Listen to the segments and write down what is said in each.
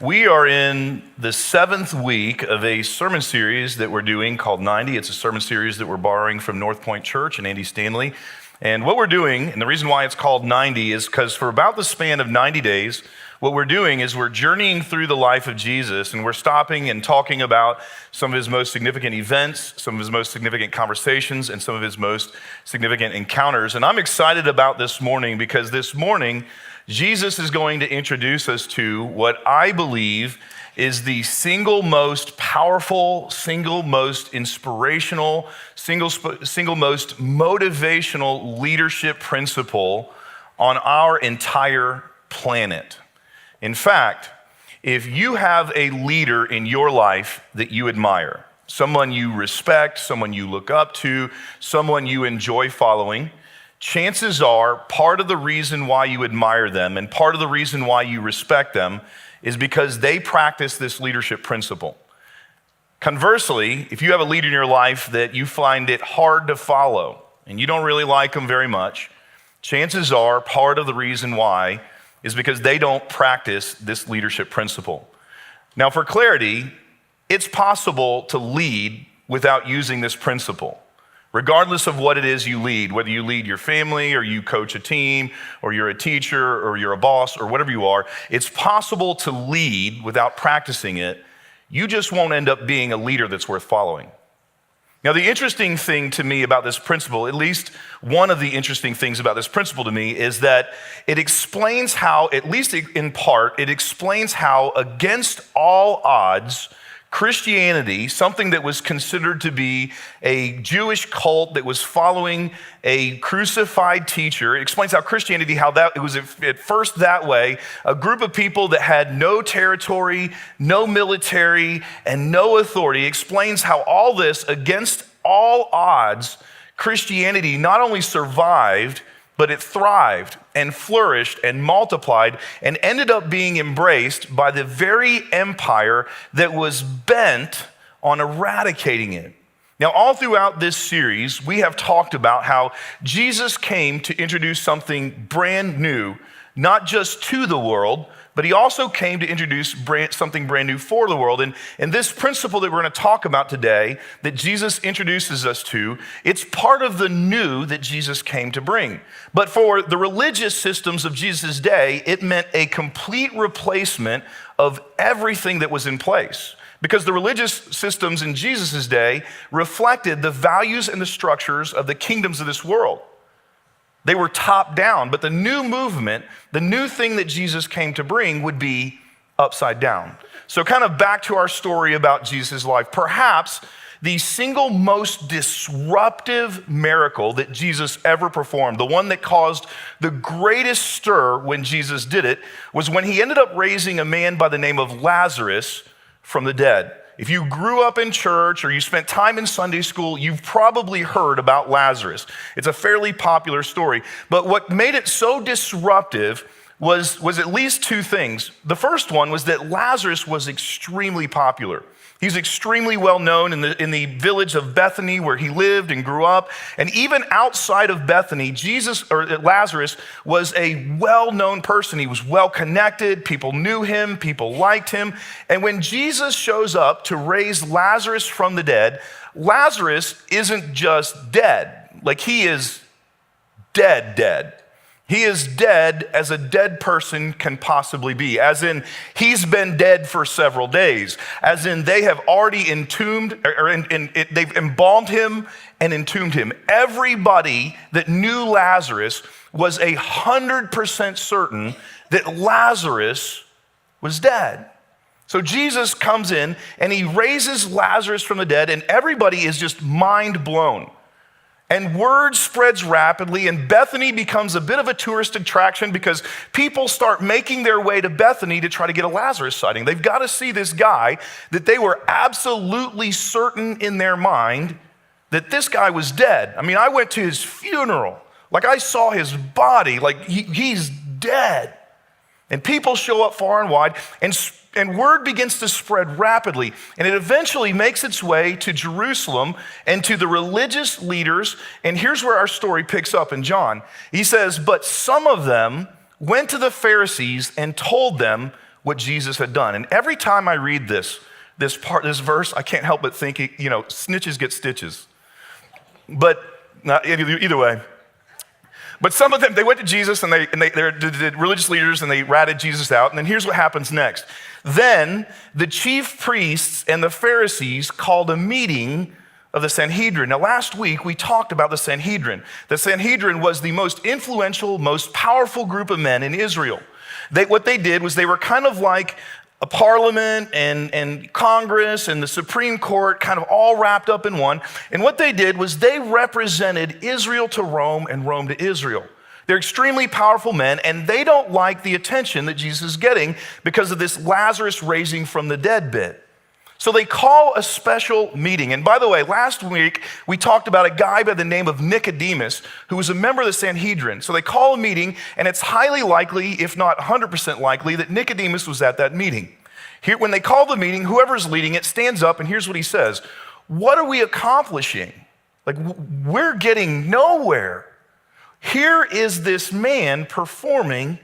We are in the seventh week of a sermon series that we're doing called 90. It's a sermon series that we're borrowing from North Point Church and Andy Stanley. And what we're doing, and the reason why it's called 90 is because for about the span of 90 days, what we're doing is we're journeying through the life of Jesus, and we're stopping and talking about some of his most significant events, some of his most significant conversations, and some of his most significant encounters. And I'm excited about this morning because this morning, Jesus is going to introduce us to what I believe is the single most powerful, single most inspirational, single most motivational leadership principle on our entire planet. In fact, if you have a leader in your life that you admire, someone you respect, someone you look up to, someone you enjoy following, chances are part of the reason why you admire them and part of the reason why you respect them is because they practice this leadership principle. Conversely, if you have a leader in your life that you find it hard to follow and you don't really like them very much, chances are part of the reason why is because they don't practice this leadership principle. Now, for clarity, it's possible to lead without using this principle. Regardless of what it is you lead, whether you lead your family or you coach a team or you're a teacher or you're a boss or whatever you are, it's possible to lead without practicing it. You just won't end up being a leader that's worth following. Now, the interesting thing to me about this principle, at least one of the interesting things about this principle to me, is that it explains how, at least in part, it explains how against all odds, Christianity, something that was considered to be a Jewish cult that was following a crucified teacher, it explains how Christianity, how that it was at first that way, a group of people that had no territory, no military, and no authority. It explains how all this, against all odds, Christianity not only survived, but it thrived and flourished and multiplied and ended up being embraced by the very empire that was bent on eradicating it. Now, all throughout this series, we have talked about how Jesus came to introduce something brand new, not just to the world, but he also came to introduce something brand new for the world. And this principle that we're going to talk about today, that Jesus introduces us to, it's part of the new that Jesus came to bring. But for the religious systems of Jesus' day, it meant a complete replacement of everything that was in place. Because the religious systems in Jesus' day reflected the values and the structures of the kingdoms of this world. They were top down, but the new movement, the new thing that Jesus came to bring would be upside down. So kind of back to our story about Jesus' life. Perhaps the single most disruptive miracle that Jesus ever performed, the one that caused the greatest stir when Jesus did it, was when he ended up raising a man by the name of Lazarus from the dead. If you grew up in church or you spent time in Sunday school, you've probably heard about Lazarus. It's a fairly popular story. But what made it so disruptive was at least two things. The first one was that Lazarus was extremely popular. He's extremely well known in the village of Bethany where he lived and grew up. And even outside of Bethany, Lazarus was a well-known person. He was well connected. People knew him. People liked him. And when Jesus shows up to raise Lazarus from the dead, Lazarus isn't just dead. Like he is dead. He is dead as a dead person can possibly be, as in he's been dead for several days, as in they have already they've embalmed him and entombed him. Everybody that knew Lazarus was 100% certain that Lazarus was dead. So Jesus comes in and he raises Lazarus from the dead, and everybody is just mind blown. And word spreads rapidly, and Bethany becomes a bit of a tourist attraction because people start making their way to Bethany to try to get a Lazarus sighting. They've got to see this guy that they were absolutely certain in their mind that this guy was dead. I mean, I went to his funeral. Like, I saw his body. Like, he's dead. And people show up far and wide, and word begins to spread rapidly. And it eventually makes its way to Jerusalem and to the religious leaders. And here's where our story picks up in John. He says, but some of them went to the Pharisees and told them what Jesus had done. And every time I read this verse, I can't help but think, snitches get stitches. But either way. But some of them, they went to Jesus and they're religious leaders and they ratted Jesus out. And then here's what happens next. Then the chief priests and the Pharisees called a meeting of the Sanhedrin. Now, last week we talked about the Sanhedrin. The Sanhedrin was the most influential, most powerful group of men in Israel. What they did was they were kind of like a parliament and Congress and the Supreme Court kind of all wrapped up in one. And what they did was they represented Israel to Rome and Rome to Israel. They're extremely powerful men, and they don't like the attention that Jesus is getting because of this Lazarus raising from the dead bit. So they call a special meeting. And by the way, last week we talked about a guy by the name of Nicodemus who was a member of the Sanhedrin. So they call a meeting, and it's highly likely, if not 100% likely, that Nicodemus was at that meeting. Here, when they call the meeting, whoever's leading it stands up, and here's what he says. What are we accomplishing? Like, we're getting nowhere. Here is this man performing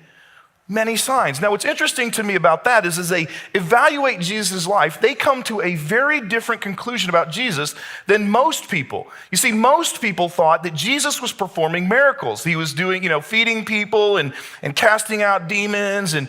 many signs. Now, what's interesting to me about that is as they evaluate Jesus' life, they come to a very different conclusion about Jesus than most people. You see, most people thought that Jesus was performing miracles. He was doing, feeding people and casting out demons and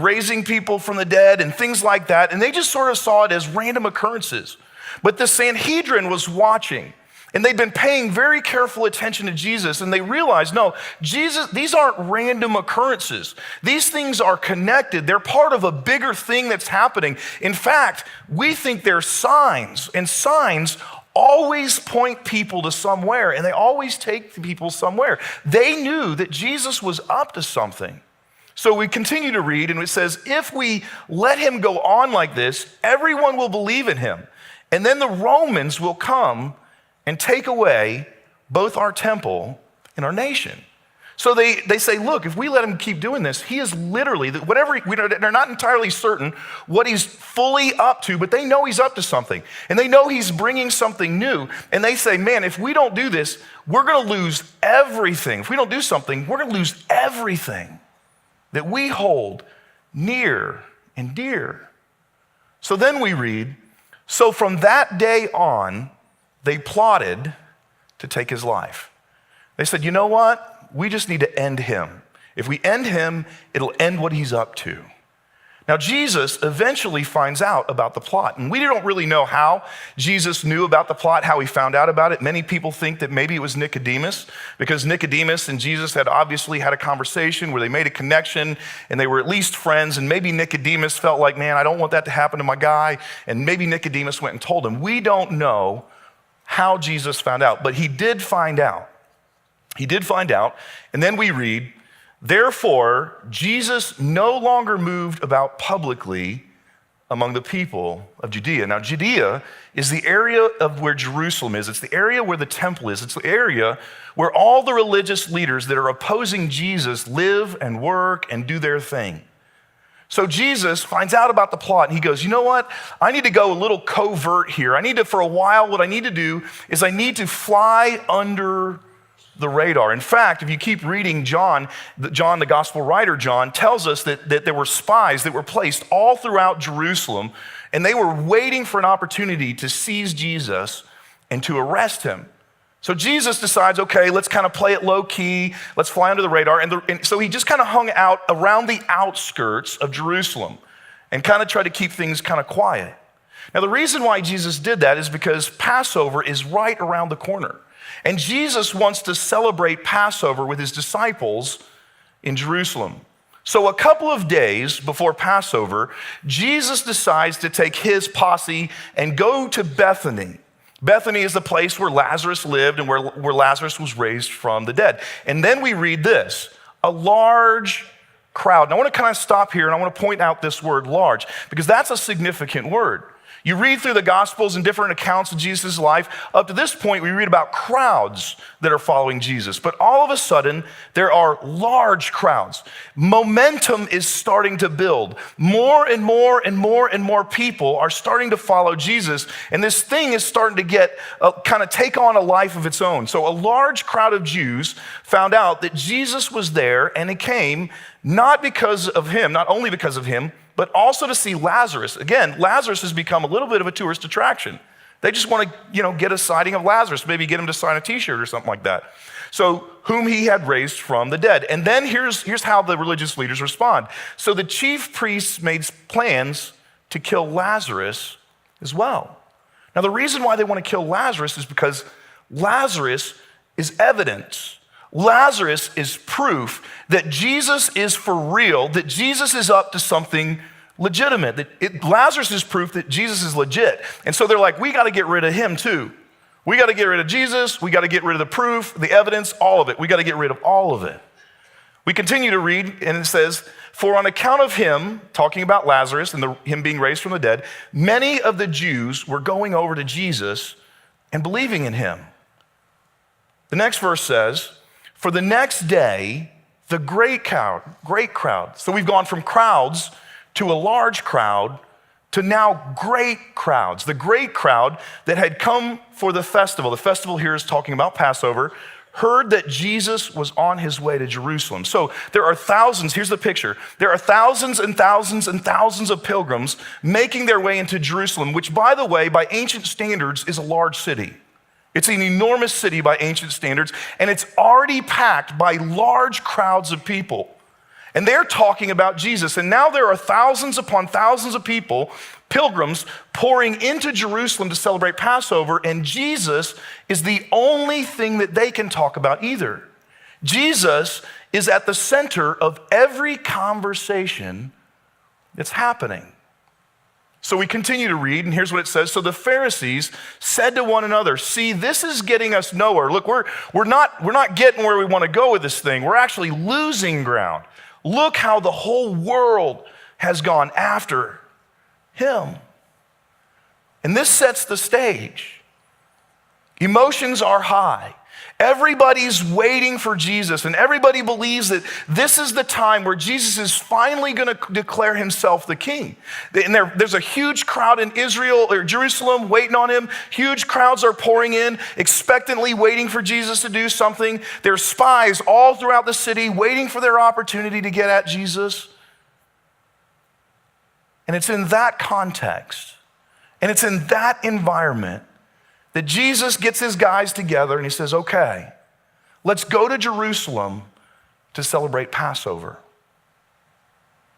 raising people from the dead and things like that. And they just sort of saw it as random occurrences. But the Sanhedrin was watching. And they'd been paying very careful attention to Jesus, and they realized, no, Jesus, these aren't random occurrences. These things are connected. They're part of a bigger thing that's happening. In fact, we think they're signs, and signs always point people to somewhere, and they always take people somewhere. They knew that Jesus was up to something. So we continue to read, and it says, if we let him go on like this, everyone will believe in him. And then the Romans will come and take away both our temple and our nation. So they say, look, if we let him keep doing this, he is literally, they're not entirely certain what he's fully up to, but they know he's up to something. And they know he's bringing something new. And they say, man, if we don't do this, we're going to lose everything. If we don't do something, we're going to lose everything that we hold near and dear. So then we read, so from that day on, they plotted to take his life. They said, you know what? We just need to end him. If we end him, it'll end what he's up to. Now, Jesus eventually finds out about the plot, and we don't really know how Jesus knew about the plot, how he found out about it. Many people think that maybe it was Nicodemus, because Nicodemus and Jesus had obviously had a conversation where they made a connection, and they were at least friends, and maybe Nicodemus felt like, man, I don't want that to happen to my guy, and maybe Nicodemus went and told him. We don't know how Jesus found out, but he did find out. He did find out, and then we read, therefore, Jesus no longer moved about publicly among the people of Judea. Now, Judea is the area of where Jerusalem is. It's the area where the temple is. It's the area where all the religious leaders that are opposing Jesus live and work and do their thing. So Jesus finds out about the plot and he goes, you know what? I need to go a little covert here. For a while, what I need to do is I need to fly under the radar. In fact, if you keep reading John, the gospel writer John, tells us that there were spies that were placed all throughout Jerusalem, and they were waiting for an opportunity to seize Jesus and to arrest him. So Jesus decides, okay, let's kind of play it low key. Let's fly under the radar. And so he just kind of hung out around the outskirts of Jerusalem and kind of tried to keep things kind of quiet. Now, the reason why Jesus did that is because Passover is right around the corner. And Jesus wants to celebrate Passover with his disciples in Jerusalem. So a couple of days before Passover, Jesus decides to take his posse and go to Bethany. Bethany is the place where Lazarus lived and where Lazarus was raised from the dead. And then we read this, a large crowd. And I want to kind of stop here and I want to point out this word large because that's a significant word. You read through the Gospels and different accounts of Jesus' life. Up to this point, we read about crowds that are following Jesus. But all of a sudden, there are large crowds. Momentum is starting to build. More and more and more and more people are starting to follow Jesus. And this thing is starting to get kind of take on a life of its own. So a large crowd of Jews found out that Jesus was there, and he came not because of him, not only because of him, but also to see Lazarus. Again, Lazarus has become a little bit of a tourist attraction. They just want to, get a sighting of Lazarus, maybe get him to sign a t-shirt or something like that. So, whom he had raised from the dead. And then here's how the religious leaders respond. So the chief priests made plans to kill Lazarus as well. Now, the reason why they want to kill Lazarus is because Lazarus is evidence. Lazarus is proof that Jesus is for real, that Jesus is up to something legitimate. Lazarus is proof that Jesus is legit. And so they're like, we got to get rid of him too. We got to get rid of Jesus. We got to get rid of the proof, the evidence, all of it. We got to get rid of all of it. We continue to read, and it says, for on account of him, talking about Lazarus and him being raised from the dead, many of the Jews were going over to Jesus and believing in him. The next verse says, for the next day, the great crowd. So we've gone from crowds to a large crowd to now great crowds. The great crowd that had come for the festival. The festival here is talking about Passover, heard that Jesus was on his way to Jerusalem. So there are thousands, here's the picture. There are thousands and thousands and thousands of pilgrims making their way into Jerusalem, which, by the way, by ancient standards is a large city. It's an enormous city by ancient standards, and it's already packed by large crowds of people. And they're talking about Jesus. And now there are thousands upon thousands of people, pilgrims, pouring into Jerusalem to celebrate Passover, and Jesus is the only thing that they can talk about either. Jesus is at the center of every conversation that's happening. So we continue to read, and here's what it says. So the Pharisees said to one another, see, this is getting us nowhere. Look, we're not getting where we want to go with this thing. We're actually losing ground. Look how the whole world has gone after him. And this sets the stage. Emotions are high. Everybody's waiting for Jesus, and everybody believes that this is the time where Jesus is finally going to declare himself the king. And there's a huge crowd in Israel or Jerusalem waiting on him. Huge crowds are pouring in, expectantly waiting for Jesus to do something. There's spies all throughout the city waiting for their opportunity to get at Jesus. And it's in that context, and it's in that environment that Jesus gets his guys together and he says, okay, let's go to Jerusalem to celebrate Passover.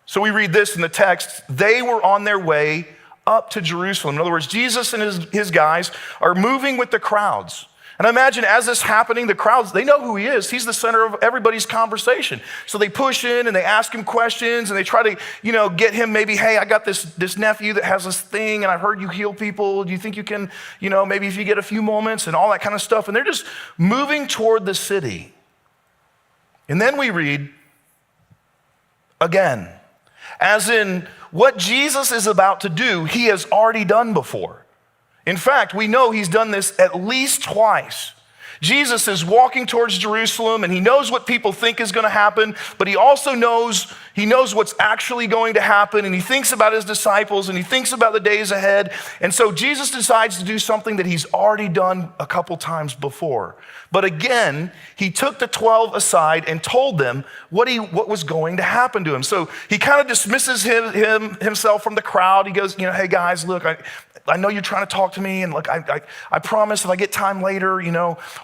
So we read this in the text, they were on their way up to Jerusalem. In other words, Jesus and his guys are moving with the crowds. And I imagine as this happening, the crowds, they know who he is. He's the center of everybody's conversation. So they push in and they ask him questions and they try to, get him maybe, hey, I got this nephew that has this thing and I've heard you heal people. Do you think you can, maybe if you get a few moments and all that kind of stuff. And they're just moving toward the city. And then we read again, as in what Jesus is about to do, he has already done before. In fact, we know he's done this at least twice. Jesus is walking towards Jerusalem and he knows what people think is going to happen, but he also knows what's actually going to happen, and he thinks about his disciples and he thinks about the days ahead. And so Jesus decides to do something that he's already done a couple times before. But again, he took the 12 aside and told them what was going to happen to him. So he kind of dismisses himself from the crowd. He goes, hey guys, look, I know you're trying to talk to me, and look, I promise if I get time later,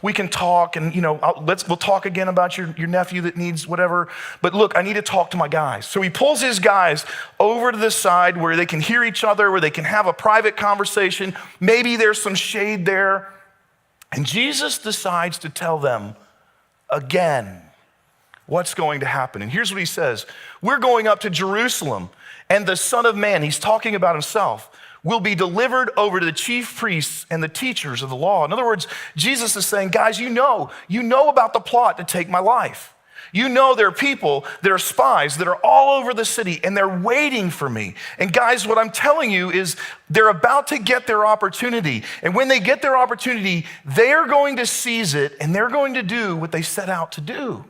we can talk, and we'll talk again about your nephew that needs whatever. But look, I need to talk to my guys. So he pulls his guys over to the side where they can hear each other, where they can have a private conversation. Maybe there's some shade there. And Jesus decides to tell them again what's going to happen. And here's what he says. We're going up to Jerusalem, and the Son of Man, he's talking about himself, will be delivered over to the chief priests and the teachers of the law. In other words, Jesus is saying, guys, you know about the plot to take my life. You know there are people that are spies that are all over the city and they're waiting for me. And guys, what I'm telling you is they're about to get their opportunity. And when they get their opportunity, they're going to seize it and they're going to do what they set out to do.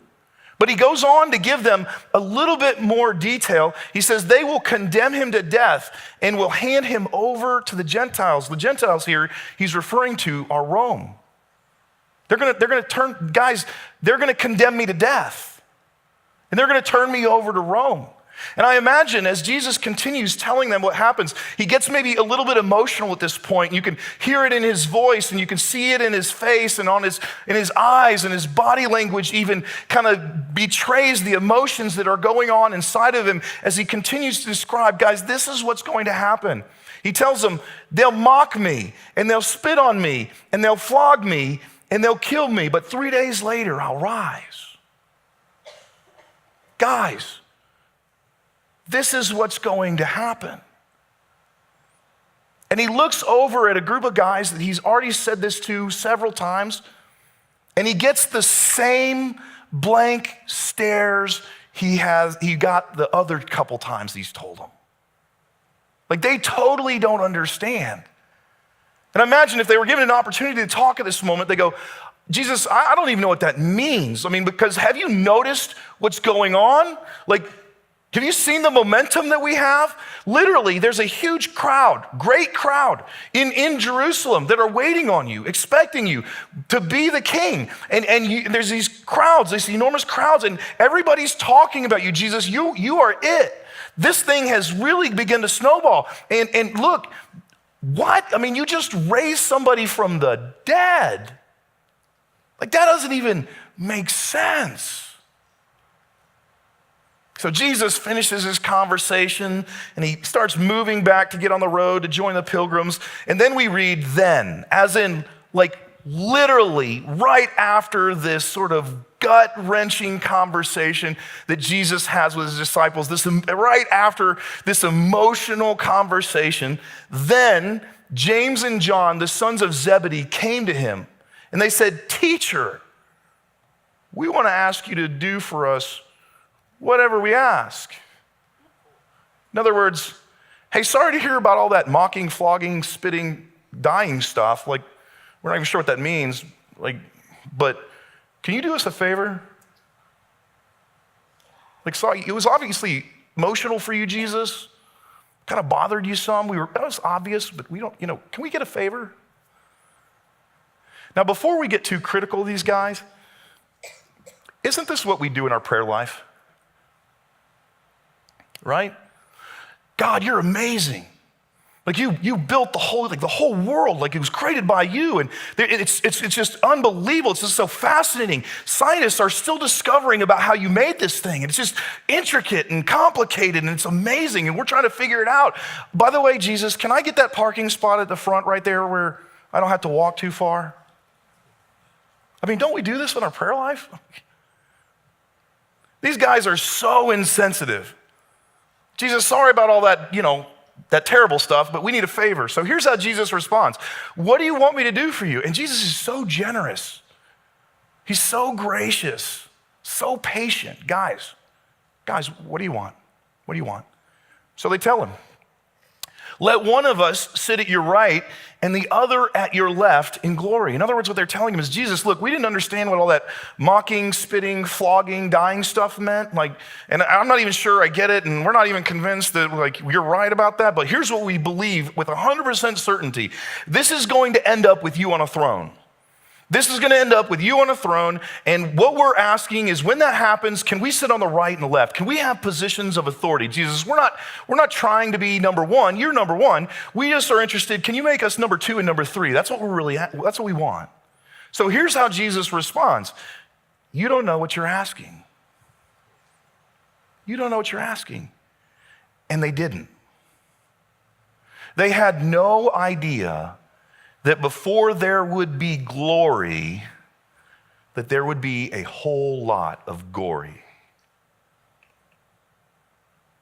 But he goes on to give them a little bit more detail. He says they will condemn him to death and will hand him over to the Gentiles. The Gentiles here he's referring to are Rome. They're gonna turn, guys, they're gonna condemn me to death. And they're gonna turn me over to Rome. And I imagine as Jesus continues telling them what happens, he gets maybe a little bit emotional at this point. You can hear it in his voice and you can see it in his face and in his eyes, and his body language even kind of betrays the emotions that are going on inside of him as he continues to describe, guys, this is what's going to happen. He tells them, they'll mock me and they'll spit on me and they'll flog me and they'll kill me, but 3 days later I'll rise. Guys, this is what's going to happen. And he looks over at a group of guys that he's already said this to several times, and he gets the same blank stares he got the other couple times he's told them. Like they totally don't understand. And imagine if they were given an opportunity to talk at this moment, they go, Jesus, I don't even know what that means. I mean, because have you noticed what's going on? Like, have you seen the momentum that we have? Literally, there's a huge crowd, great crowd in Jerusalem that are waiting on you, expecting you to be the king. And there's these crowds, these enormous crowds, and everybody's talking about you, Jesus. You are it. This thing has really begun to snowball. And look, what? I mean, you just raised somebody from the dead. Like that doesn't even make sense. So Jesus finishes his conversation and he starts moving back to get on the road to join the pilgrims. And then we read then, as in like literally right after this sort of gut-wrenching conversation that Jesus has with his disciples, right after this emotional conversation, then James and John, the sons of Zebedee, came to him. And they said, "Teacher, we want to ask you to do for us whatever we ask." In other words, hey, sorry to hear about all that mocking, flogging, spitting, dying stuff. Like, we're not even sure what that means. Like, but can you do us a favor? Like, so it was obviously emotional for you, Jesus. Kind of bothered you some. That was obvious, but we don't, can we get a favor? Now, before we get too critical of these guys, isn't this what we do in our prayer life? Right? God, you're amazing. Like you built the whole world, like it was created by you, and it's just unbelievable. It's just so fascinating. Scientists are still discovering about how you made this thing, and it's just intricate and complicated, and it's amazing, and we're trying to figure it out. By the way, Jesus, can I get that parking spot at the front right there where I don't have to walk too far? I mean, don't we do this in our prayer life? These guys are so insensitive. Jesus, sorry about all that, that terrible stuff, but we need a favor. So here's how Jesus responds. What do you want me to do for you? And Jesus is so generous. He's so gracious, so patient. Guys, what do you want? What do you want? So they tell him, let one of us sit at your right and the other at your left in glory. In other words, what they're telling him is, Jesus, look, we didn't understand what all that mocking, spitting, flogging, dying stuff meant. And I'm not even sure I get it, and we're not even convinced that you're right about that. But here's what we believe with 100% certainty. This is going to end up with you on a throne. This is going to end up with you on a throne, and what we're asking is, when that happens, can we sit on the right and the left? Can we have positions of authority? Jesus, we're not trying to be number one. You're number one. We just are interested. Can you make us number two and number three? That's what that's what we want. So here's how Jesus responds. You don't know what you're asking. You don't know what you're asking. And they didn't. They had no idea that before there would be glory, that there would be a whole lot of gory.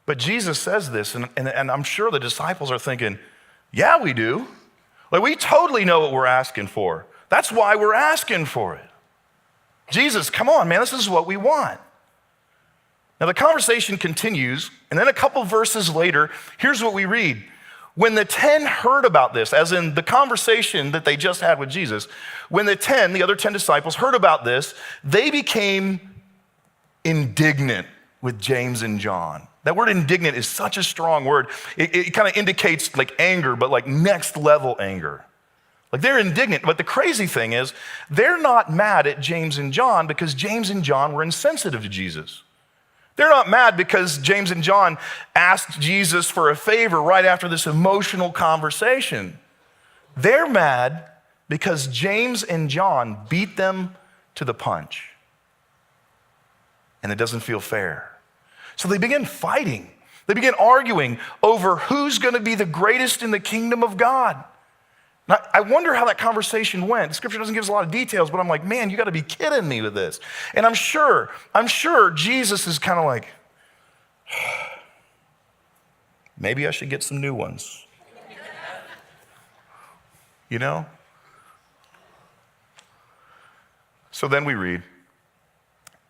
But Jesus says this, and I'm sure the disciples are thinking, yeah, we do. We totally know what we're asking for. That's why we're asking for it. Jesus, come on, man, this is what we want. Now the conversation continues, and then a couple verses later, here's what we read. When the 10 heard about this, as in the conversation that they just had with Jesus, when the other 10 disciples heard about this, they became indignant with James and John. That word indignant is such a strong word. It kind of indicates like anger, but like next level anger. Like they're indignant, but the crazy thing is they're not mad at James and John because James and John were insensitive to Jesus. They're not mad because James and John asked Jesus for a favor right after this emotional conversation. They're mad because James and John beat them to the punch. And it doesn't feel fair. So they begin fighting. They begin arguing over who's going to be the greatest in the kingdom of God. Now, I wonder how that conversation went. The scripture doesn't give us a lot of details, but I'm like, man, you got to be kidding me with this. And I'm sure Jesus is kind of like, maybe I should get some new ones. You know? So then we read,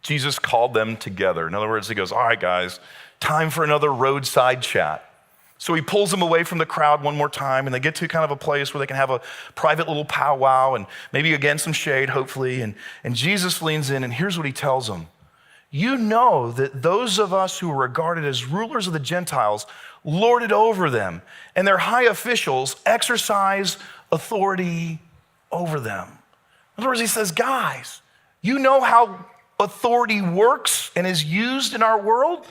Jesus called them together. In other words, he goes, all right, guys, time for another roadside chat. So he pulls them away from the crowd one more time, and they get to kind of a place where they can have a private little powwow and maybe again some shade, hopefully. And Jesus leans in, and here's what he tells them. You know that those of us who are regarded as rulers of the Gentiles lord it over them, and their high officials exercise authority over them. In other words, he says, guys, you know how authority works and is used in our world?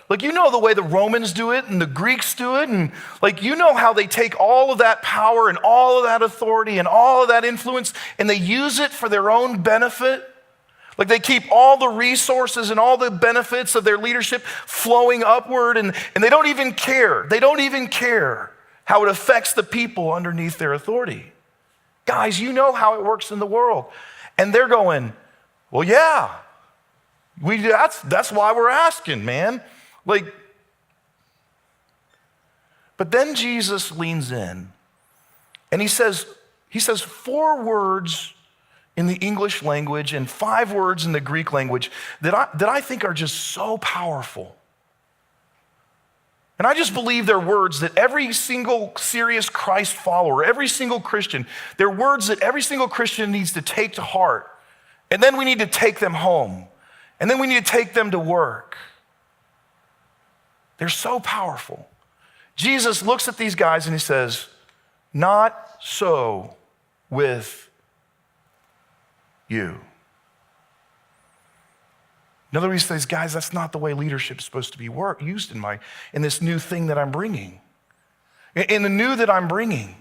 Like, you know the way the Romans do it and the Greeks do it, and like, you know how they take all of that power and all of that authority and all of that influence and they use it for their own benefit. Like, they keep all the resources and all the benefits of their leadership flowing upward, and they don't even care. They don't even care how it affects the people underneath their authority. Guys, you know how it works in the world. And they're going, well, yeah, that's why we're asking, man. Like, but then Jesus leans in and he says 4 words in the English language and 5 words in the Greek language that I think are just so powerful. And I just believe they're words that every single serious Christ follower, every single Christian, they're words that every single Christian needs to take to heart. And then we need to take them home. And then we need to take them to work. They're so powerful. Jesus looks at these guys and he says, not so with you. In other words, he says, guys, that's not the way leadership is supposed to be used in this new thing that I'm bringing. In the new that I'm bringing,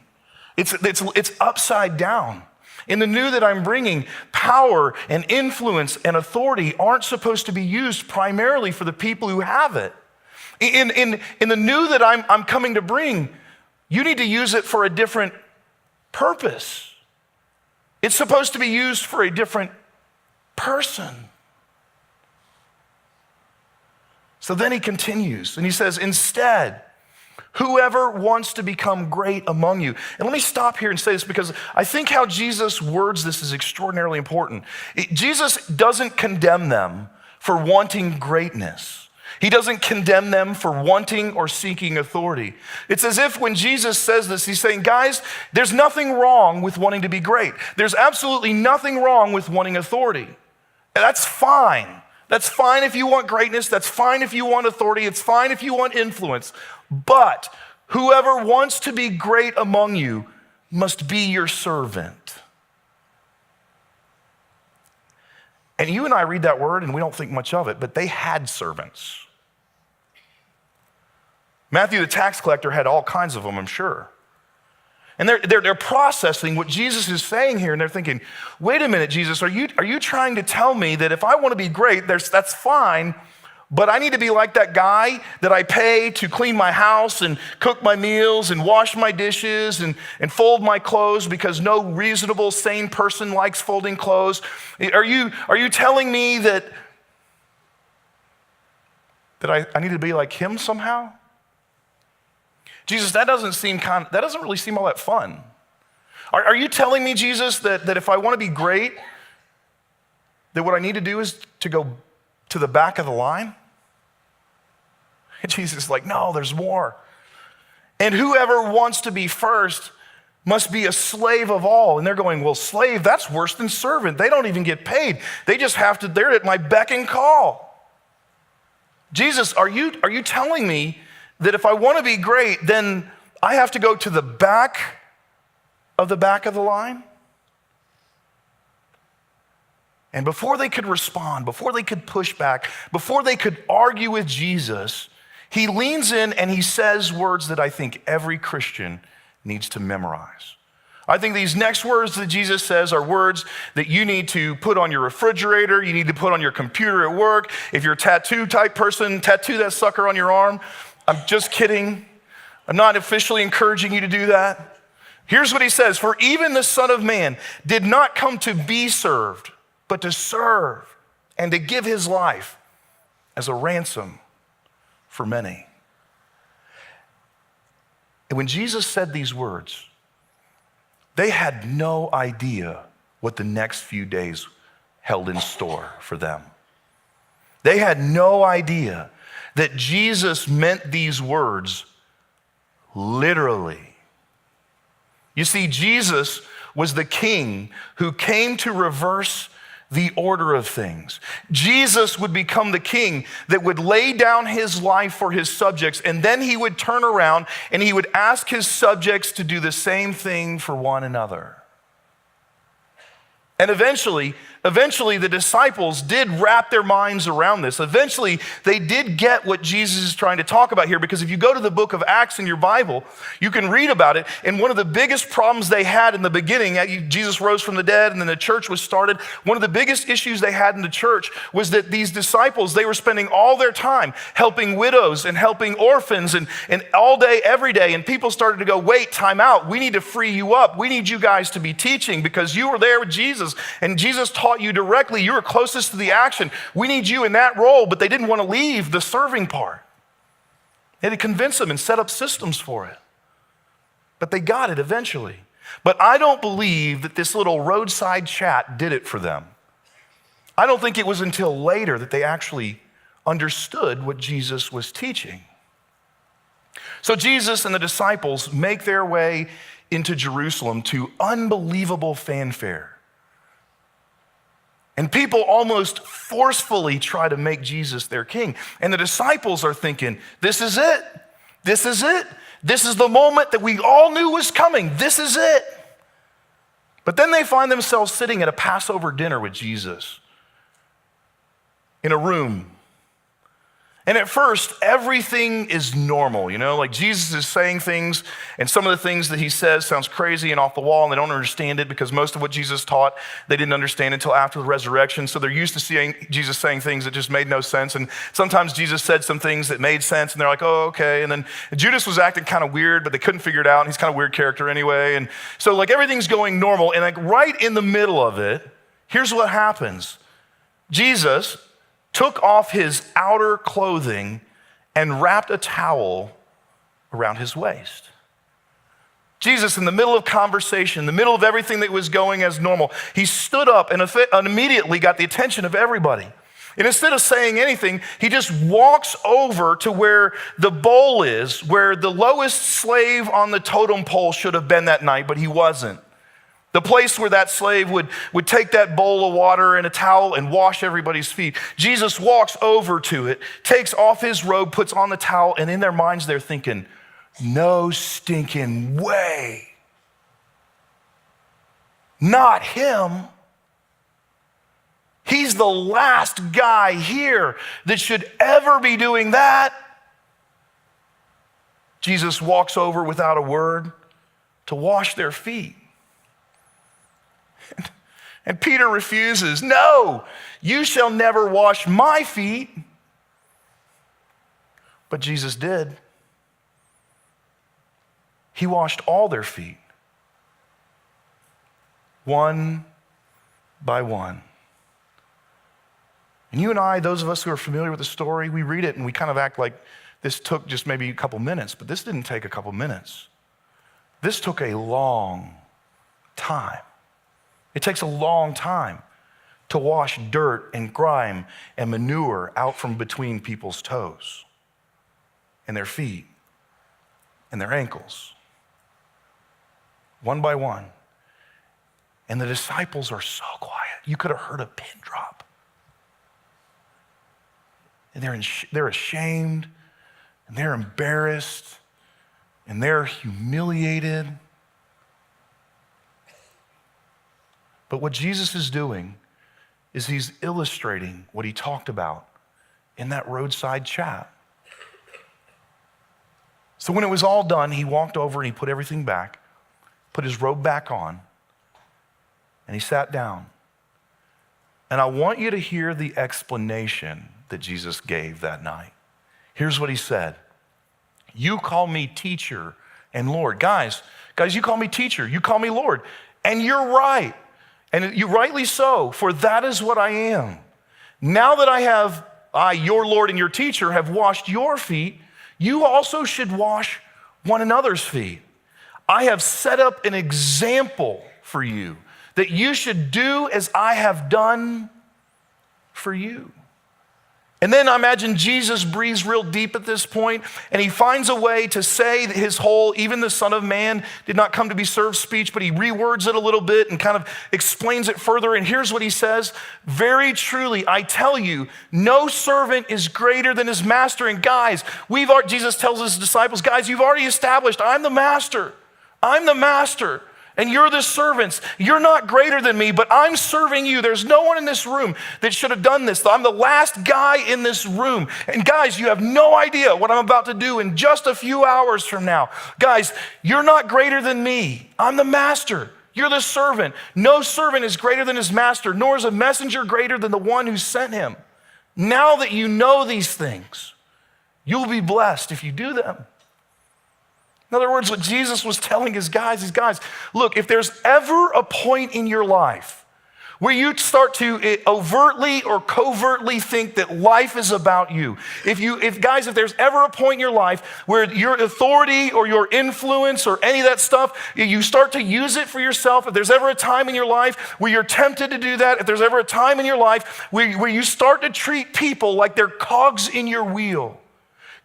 it's upside down. In the new that I'm bringing, power and influence and authority aren't supposed to be used primarily for the people who have it. In the new that I'm coming to bring, you need to use it for a different purpose. It's supposed to be used for a different person. So then he continues and he says, instead, whoever wants to become great among you. And let me stop here and say this because I think how Jesus words this is extraordinarily important. Jesus doesn't condemn them for wanting greatness. He doesn't condemn them for wanting or seeking authority. It's as if when Jesus says this, he's saying, guys, there's nothing wrong with wanting to be great. There's absolutely nothing wrong with wanting authority. And that's fine. That's fine if you want greatness. That's fine if you want authority. It's fine if you want influence. But whoever wants to be great among you must be your servant. And you and I read that word and we don't think much of it, but they had servants. Matthew the tax collector had all kinds of them, I'm sure. And they're processing what Jesus is saying here, and they're thinking, wait a minute, Jesus, are you trying to tell me that if I want to be great, that's fine, but I need to be like that guy that I pay to clean my house and cook my meals and wash my dishes and fold my clothes because no reasonable, sane person likes folding clothes? Are you telling me that I need to be like him somehow? Jesus, that doesn't really seem all that fun. Are you telling me, Jesus, that if I want to be great, that what I need to do is to go to the back of the line? And Jesus is like, no, there's more. And whoever wants to be first must be a slave of all. And they're going, well, slave, that's worse than servant. They don't even get paid. They just have to, they're at my beck and call. Jesus, are you telling me that if I want to be great, then I have to go to the back of the line? And before they could respond, before they could push back, before they could argue with Jesus, he leans in and he says words that I think every Christian needs to memorize. I think these next words that Jesus says are words that you need to put on your refrigerator, you need to put on your computer at work. If you're a tattoo type person, tattoo that sucker on your arm. I'm just kidding. I'm not officially encouraging you to do that. Here's what he says, for even the Son of Man did not come to be served, but to serve and to give his life as a ransom for many. And when Jesus said these words, they had no idea what the next few days held in store for them. They had no idea that Jesus meant these words literally. You see, Jesus was the king who came to reverse the order of things. Jesus would become the king that would lay down his life for his subjects, and then he would turn around and he would ask his subjects to do the same thing for one another. And eventually the disciples did wrap their minds around this. Eventually, they did get what Jesus is trying to talk about here, because if you go to the book of Acts in your Bible, you can read about it. And one of the biggest problems they had in the beginning, Jesus rose from the dead and then the church was started. One of the biggest issues they had in the church was that these disciples, they were spending all their time helping widows and helping orphans and all day, every day. And people started to go, wait, time out. We need to free you up. We need you guys to be teaching because you were there with Jesus and Jesus taught you directly. You were closest to the action. We need you in that role, but they didn't want to leave the serving part. They had to convince them and set up systems for it. But they got it eventually. But I don't believe that this little roadside chat did it for them. I don't think it was until later that they actually understood what Jesus was teaching. So Jesus and the disciples make their way into Jerusalem to unbelievable fanfare. And people almost forcefully try to make Jesus their king. And the disciples are thinking, this is it. This is it. This is the moment that we all knew was coming. This is it. But then they find themselves sitting at a Passover dinner with Jesus in a room. And at first, everything is normal, like Jesus is saying things, and some of the things that he says sounds crazy and off the wall, and they don't understand it because most of what Jesus taught, they didn't understand until after the resurrection. So they're used to seeing Jesus saying things that just made no sense. And sometimes Jesus said some things that made sense, and they're like, oh, okay. And then Judas was acting kind of weird, but they couldn't figure it out, and he's kind of a weird character anyway. And so everything's going normal, and right in the middle of it, here's what happens. Jesus took off his outer clothing and wrapped a towel around his waist. Jesus, in the middle of conversation, in the middle of everything that was going as normal, he stood up and immediately got the attention of everybody. And instead of saying anything, he just walks over to where the bowl is, where the lowest slave on the totem pole should have been that night, but he wasn't. The place where that slave would take that bowl of water and a towel and wash everybody's feet. Jesus walks over to it, takes off his robe, puts on the towel, and in their minds they're thinking, no stinking way. Not him. He's the last guy here that should ever be doing that. Jesus walks over without a word to wash their feet. And Peter refuses. No, you shall never wash my feet. But Jesus did. He washed all their feet, one by one. And you and I, those of us who are familiar with the story, we read it and we kind of act like this took just maybe a couple minutes, but this didn't take a couple minutes. This took a long time. It takes a long time to wash dirt and grime and manure out from between people's toes. and their feet and their ankles, one by one. And the disciples are so quiet. You could have heard a pin drop. And they're ashamed, and they're embarrassed, and they're humiliated. But what Jesus is doing is he's illustrating what he talked about in that roadside chat. So when it was all done, he walked over and he put everything back, put his robe back on, and he sat down. And I want you to hear the explanation that Jesus gave that night. Here's what he said. You call me teacher and Lord. Guys, you call me teacher, you call me Lord. And you're right. And you rightly so, for that is what I am. Now that I, your Lord and your teacher, have washed your feet, you also should wash one another's feet. I have set up an example for you that you should do as I have done for you. And then I imagine Jesus breathes real deep at this point, and he finds a way to say that his whole, even the Son of Man did not come to be served speech, but he rewords it a little bit and kind of explains it further. And here's what he says. Very truly, I tell you, no servant is greater than his master. And guys, Jesus tells his disciples, guys, you've already established, I'm the master. I'm the master. And you're the servants. You're not greater than me, but I'm serving you. There's no one in this room that should have done this. I'm the last guy in this room. And guys, you have no idea what I'm about to do in just a few hours from now. Guys, you're not greater than me. I'm the master. You're the servant. No servant is greater than his master, nor is a messenger greater than the one who sent him. Now that you know these things, you'll be blessed if you do them. In other words, what Jesus was telling his guys is, guys, look, if there's ever a point in your life where you start to overtly or covertly think that life is about you, if there's ever a point in your life where your authority or your influence or any of that stuff, you start to use it for yourself, if there's ever a time in your life where you're tempted to do that, if there's ever a time in your life where you start to treat people like they're cogs in your wheel,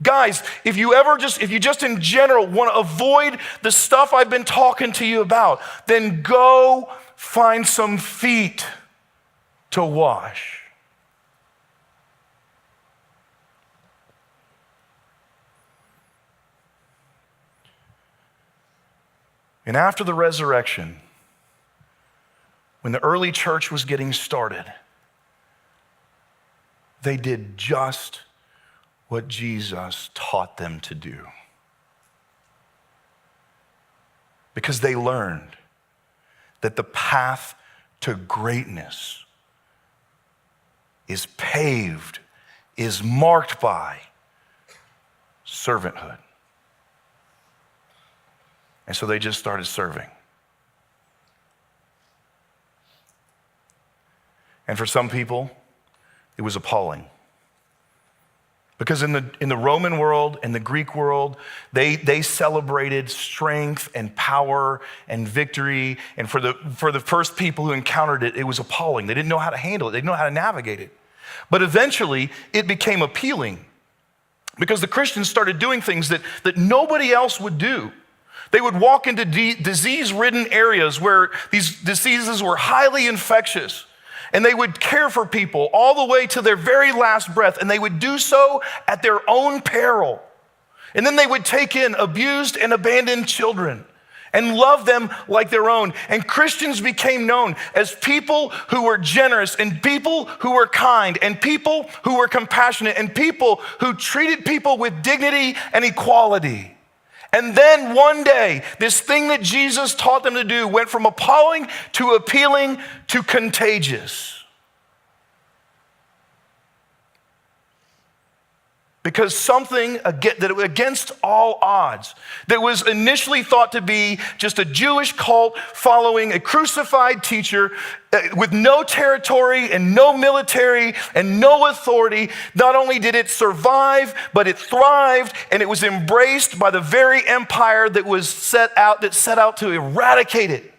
guys, if you just in general want to avoid the stuff I've been talking to you about, then go find some feet to wash. And after the resurrection, when the early church was getting started, they did just what Jesus taught them to do. Because they learned that the path to greatness is paved, is marked by servanthood. And so they just started serving. And for some people, it was appalling. Because in the Roman world and the Greek world, they celebrated strength and power and victory. And for the first people who encountered it, it was appalling. They didn't know how to handle it. They didn't know how to navigate it. But eventually, it became appealing because the Christians started doing things that nobody else would do. They would walk into disease-ridden areas where these diseases were highly infectious. And they would care for people all the way to their very last breath, and they would do so at their own peril. And then they would take in abused and abandoned children and love them like their own. And Christians became known as people who were generous and people who were kind and people who were compassionate and people who treated people with dignity and equality. And then one day, this thing that Jesus taught them to do went from appalling to appealing to contagious. Because something that against all odds, that was initially thought to be just a Jewish cult following a crucified teacher with no territory and no military and no authority, not only did it survive, but it thrived, and it was embraced by the very empire that set out to eradicate it.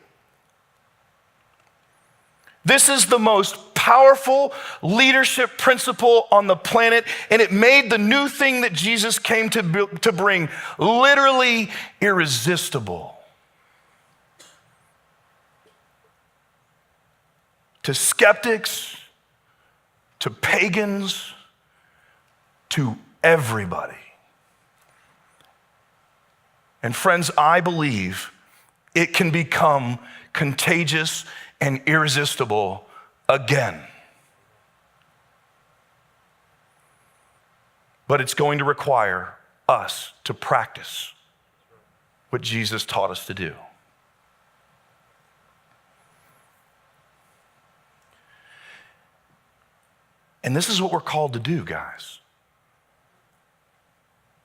This is the most powerful leadership principle on the planet, and it made the new thing that Jesus came to bring literally irresistible. To skeptics, to pagans, to everybody. And friends, I believe it can become contagious and irresistible again. But it's going to require us to practice what Jesus taught us to do. And this is what we're called to do, guys.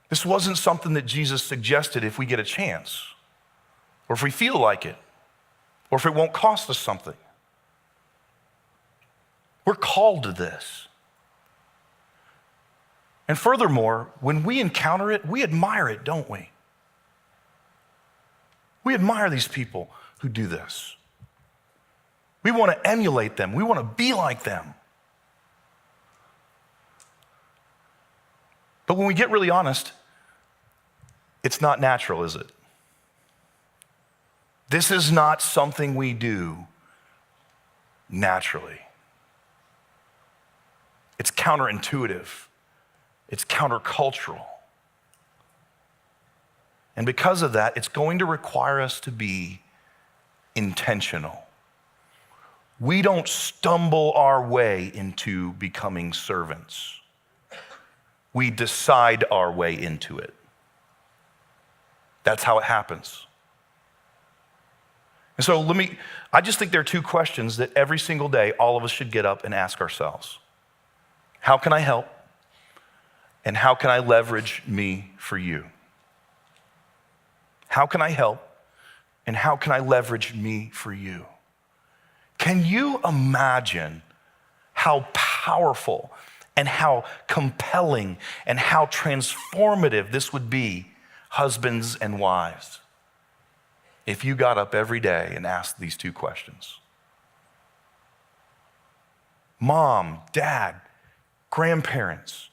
This wasn't something that Jesus suggested if we get a chance, or if we feel like it, or if it won't cost us something. We're called to this. And furthermore, when we encounter it, we admire it, don't we? We admire these people who do this. We want to emulate them. We want to be like them. But when we get really honest, it's not natural, is it? This is not something we do naturally. It's counterintuitive. It's countercultural. And because of that, it's going to require us to be intentional. We don't stumble our way into becoming servants. We decide our way into it. That's how it happens. And so I just think there are two questions that every single day all of us should get up and ask ourselves. How can I help? And how can I leverage me for you? How can I help? And how can I leverage me for you? Can you imagine how powerful and how compelling and how transformative this would be, husbands and wives, if you got up every day and asked these two questions? Mom, dad, grandparents,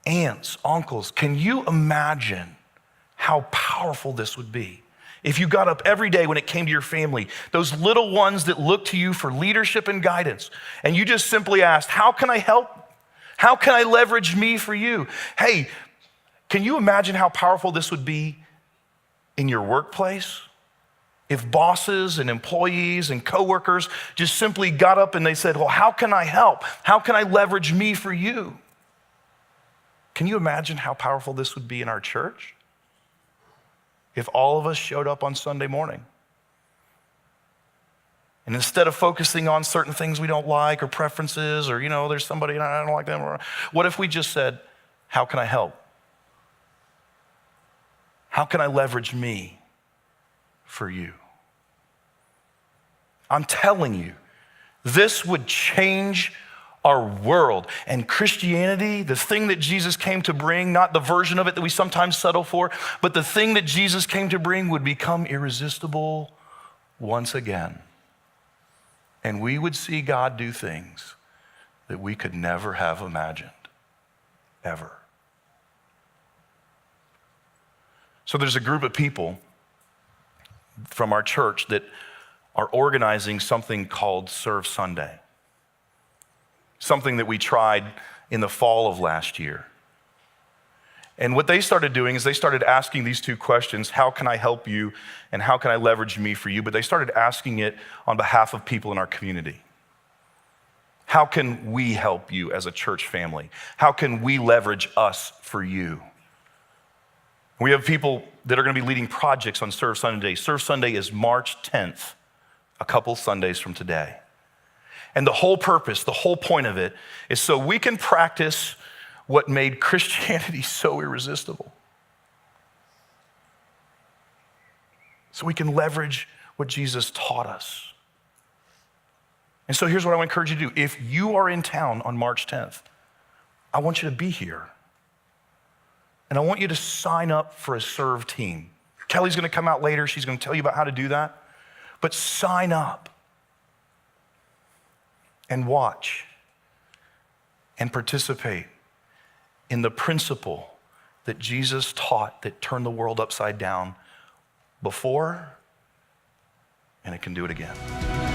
aunts, uncles, can you imagine how powerful this would be? If you got up every day when it came to your family, those little ones that look to you for leadership and guidance, and you just simply asked, how can I help? How can I leverage me for you? Hey, can you imagine how powerful this would be in your workplace? If bosses and employees and coworkers just simply got up and they said, well, how can I help? How can I leverage me for you? Can you imagine how powerful this would be in our church? If all of us showed up on Sunday morning, and instead of focusing on certain things we don't like or preferences or, there's somebody and I don't like them, what if we just said, how can I help? How can I leverage me for you? I'm telling you, this would change our world. And Christianity, the thing that Jesus came to bring, not the version of it that we sometimes settle for, but the thing that Jesus came to bring would become irresistible once again. And we would see God do things that we could never have imagined, ever. So there's a group of people from our church that are organizing something called Serve Sunday. Something that we tried in the fall of last year. And what they started doing is they started asking these two questions: how can I help you and how can I leverage me for you? But they started asking it on behalf of people in our community. How can we help you as a church family? How can we leverage us for you? We have people that are going to be leading projects on Serve Sunday. Serve Sunday is March 10th, a couple Sundays from today. And the whole purpose, the whole point of it is so we can practice what made Christianity so irresistible. So we can leverage what Jesus taught us. And so here's what I want to encourage you to do. If you are in town on March 10th, I want you to be here. And I want you to sign up for a Serve team. Kelly's going to come out later. She's going to tell you about how to do that. But sign up. and watch and participate in the principle that Jesus taught that turned the world upside down before, and it can do it again.